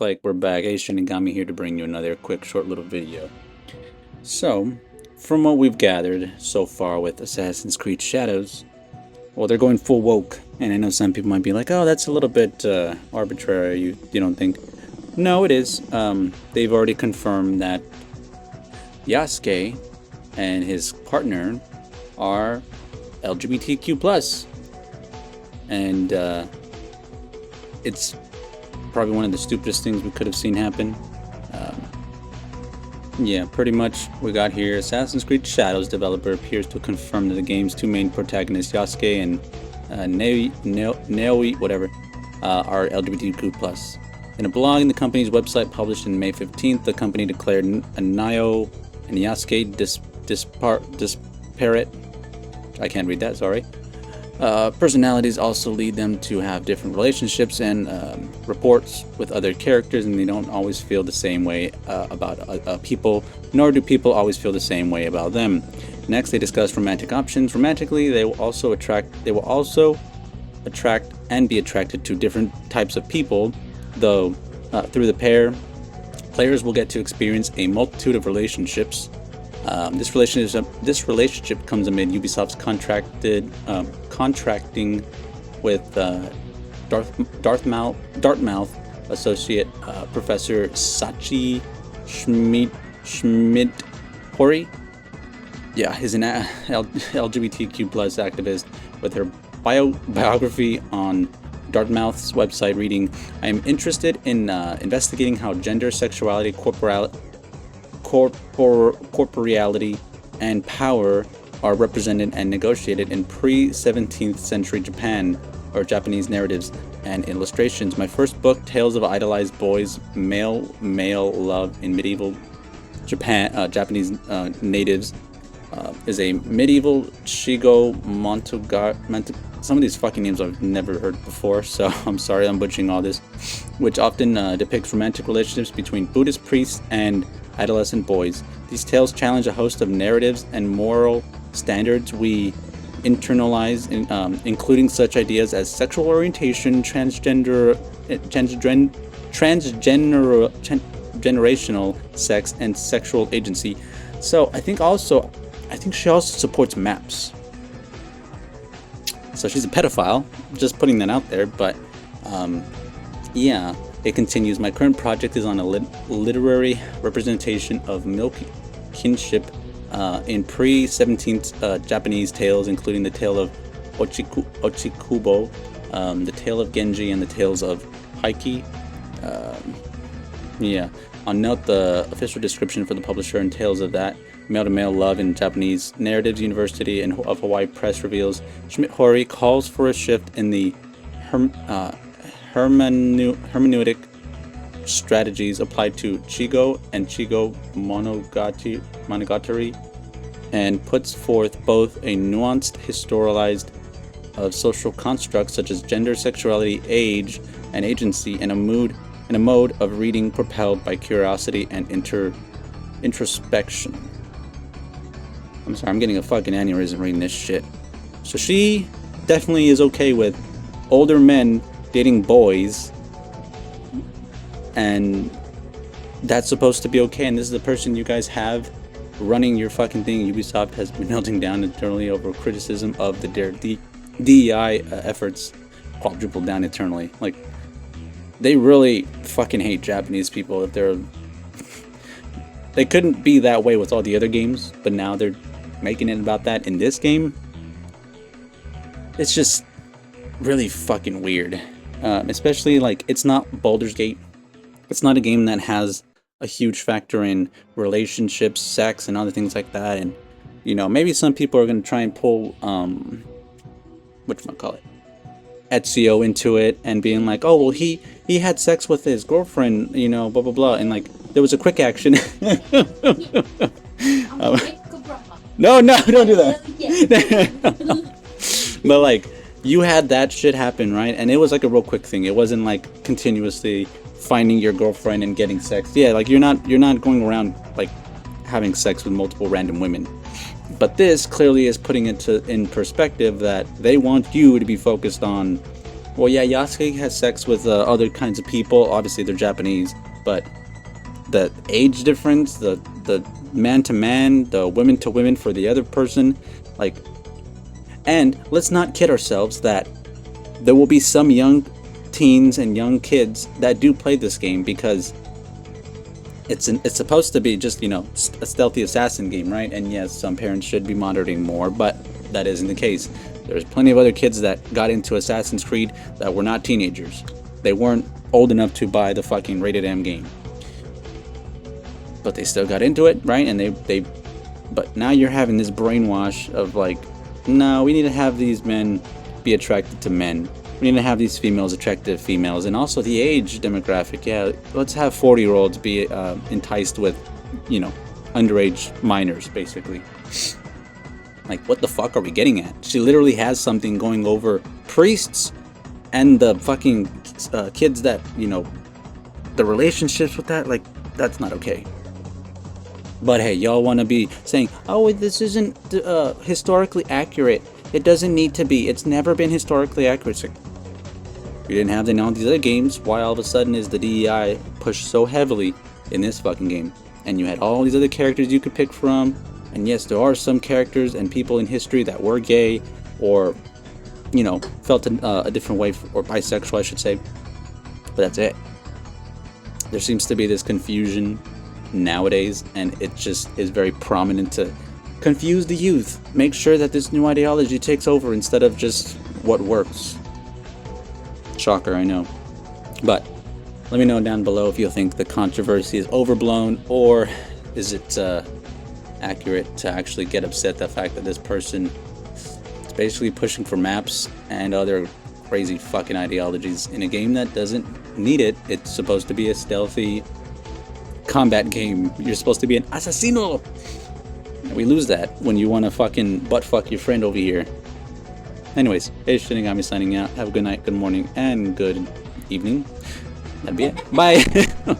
looks like we're back. Hey, Shinigami here to bring you another quick, short little video. So, from what we've gathered so far with Assassin's Creed Shadows, well, they're going full woke, and I know some people might be like, "Oh, that's a little bit arbitrary." You don't think? No, it is. They've already confirmed that Yasuke and his partner are LGBTQ+, and it's probably one of the stupidest things we could have seen happen. Yeah, pretty much we got here. Assassin's Creed Shadows developer appears to confirm that the game's two main protagonists, Yasuke and Naoi, whatever, are LGBTQ+. In a blog in the company's website published in May 15th, the company declared Naoi and Yasuke disparate. I can't read that, sorry. Personalities also lead them to have different relationships and reports with other characters, and they don't always feel the same way about people, nor do people always feel the same way about them. Next, they discuss romantic options. Romantically, they will also attract and be attracted to different types of people, though through the pair, players will get to experience a multitude of relationships. This relationship comes amid Ubisoft's contracting with Dartmouth associate Professor Sachi Schmidt-Hori. Yeah, he's an LGBTQ+ activist with her biography on Dartmouth's website reading, "I am interested in investigating how gender, sexuality, corporeality, and power are represented and negotiated in pre-17th century Japan, or Japanese narratives and illustrations. My first book, Tales of Idolized Boys, Male Love in Medieval Japanese Natives, is a medieval Shigo some of these fucking names I've never heard before, so I'm sorry I'm butchering all this, which often depicts romantic relationships between Buddhist priests and adolescent boys. These tales challenge a host of narratives and moral standards we internalize, including such ideas as sexual orientation, transgenerational sex, and sexual agency." So I think she also supports MAPS. So she's a pedophile, just putting that out there, but yeah. It continues, "My current project is on a literary representation of milk kinship in pre-17th Japanese tales, including the tale of Ochikubo, the tale of Genji, and the tales of Heike." Yeah, I'll note the official description for the publisher and tales of that. Male-to-male love in Japanese narratives. University of Hawaii Press reveals Schmidt-Hori calls for a shift in the hermeneutic strategies applied to Chigo and Chigo Monogatari, and puts forth both a nuanced historialized of social constructs such as gender, sexuality, age, and agency, and a mode of reading propelled by curiosity and introspection. I'm sorry, I'm getting a fucking aneurysm reading this shit. So she definitely is okay with older men dating boys, and that's supposed to be okay, and this is the person you guys have running your fucking thing. Ubisoft has been melting down internally over criticism of the DEI efforts, quadrupled down internally. Like, they really fucking hate Japanese people. If they couldn't be that way with all the other games, but now they're making it about that in this game. It's just really fucking weird. Especially, like, it's not Baldur's Gate. It's not a game that has a huge factor in relationships, sex, and other things like that. And, you know, maybe some people are going to try and pull, whatchamacallit, Ezio into it and being like, "Oh, well, he had sex with his girlfriend, you know, blah, blah, blah." And, like, there was a quick action. No, don't do that. But, like, you had that shit happen, right? And it was like a real quick thing. It wasn't like continuously finding your girlfriend and getting sex. Yeah, like you're not going around like having sex with multiple random women. But this clearly is putting it in perspective that they want you to be focused on Well, yeah, Yasuke has sex with other kinds of people. Obviously, they're Japanese, but the age difference, the man to man, the women to women for the other person, like, and let's not kid ourselves that there will be some young teens and young kids that do play this game because it's supposed to be just, you know, a stealthy assassin game, right? And yes, some parents should be monitoring more, but that isn't the case. There's plenty of other kids that got into Assassin's Creed that were not teenagers. They weren't old enough to buy the fucking rated M game, but they still got into it, right? And they but now you're having this brainwash of like, no, we need to have these men be attracted to men. We need to have these females attracted to females, and also the age demographic. Yeah, let's have 40-year-olds be enticed with, you know, underage minors, basically. Like, what the fuck are we getting at? She literally has something going over priests and the fucking kids that, you know, the relationships with that. Like, that's not okay. But hey, y'all want to be saying, oh, this isn't historically accurate. It doesn't need to be. It's never been historically accurate. It's like, you didn't have that in all these other games. Why all of a sudden is the DEI pushed so heavily in this fucking game? And you had all these other characters you could pick from. And yes, there are some characters and people in history that were gay or, you know, felt a different way, or bisexual, I should say. But that's it. There seems to be this confusion nowadays, and it just is very prominent to confuse the youth. Make sure that this new ideology takes over instead of just what works. Shocker, I know. But let me know down below if you think the controversy is overblown, or is it accurate to actually get upset the fact that this person is basically pushing for maps and other crazy fucking ideologies in a game that doesn't need it. It's supposed to be a stealthy combat game. You're supposed to be an assassino. And we lose that when you want to fucking butt fuck your friend over here. Anyways, it's Shinigami signing out. Have a good night, good morning, and good evening. That'd be it. Bye.